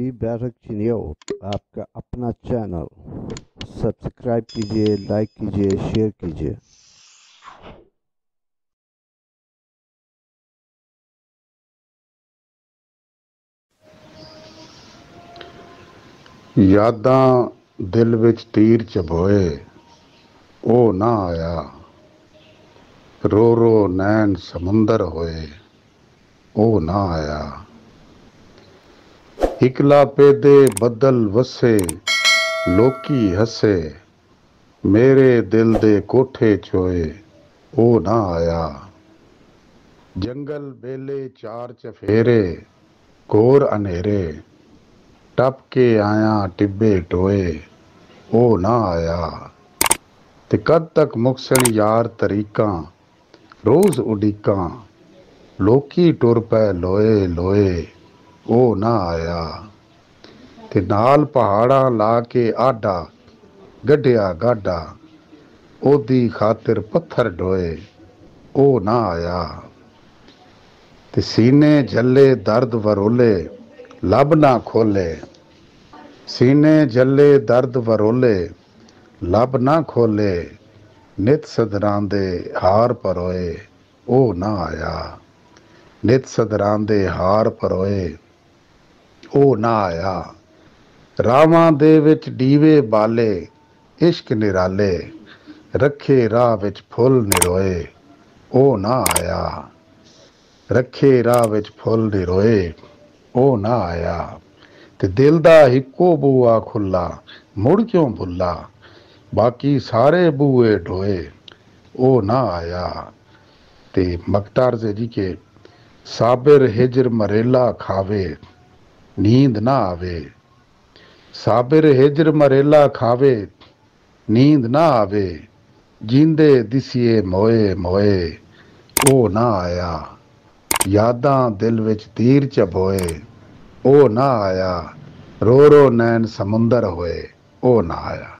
दी बैठक चिनियो आपका अपना चैनल। सब्सक्राइब कीजिए, लाइक कीजिए, शेयर कीजिए। यादां दिल विच तीर चबोए, ओ ना आया। रो रो नैन समुंदर होए, ओ ना आया। इकला पेदे बदल वसे, लोकी हसे, मेरे दिल दे कोठे चोए, ओ ना आया। जंगल बेले चार चफेरे, घोर अनेरे, टप के आया टिब्बे टोए, ओ ना आया। ते कद तक मुकसन यार तरीकां, रोज उडीकां, लोकी टुर पै लोए लोए, ओ ना आया। ते नाल पहाड़ां ला के आडा, गड्ढिया गाडा, ओदी खातिर पत्थर ढोए, ओ ना आया। ते सीने झल्ले दर्द वरोले, लब ना खोले, सीने झल्ले दर्द वरोले, लब ना खोले, नित सदरां दे हार परोए, ओ ना आया। नित सदरां दे हार परोए, ओ ना आया। रावां दे विच डीवे बाले, इश्क निराले, रखे राह विच फुल निरोए, ओ ना आया। रखे राह विच फुल निरोए, ओ ना आया। ते दिल दा हिक्को बूआ खुला, मुड़ क्यों भुला, बाकी सारे बूए ढोए, ओ ना आया। ते मकतार से जी के साबिर हिजर मरेला खावे, नींद ना आवे। साबिर हिजर मरेला खावे, नींद ना आवे, जींदे दिसिए मोए मोए, ओ ना आया। यादां दिल विच तीर चबोए, ओ ना आया। रो रो नैन समुंदर होए, ओ ना आया।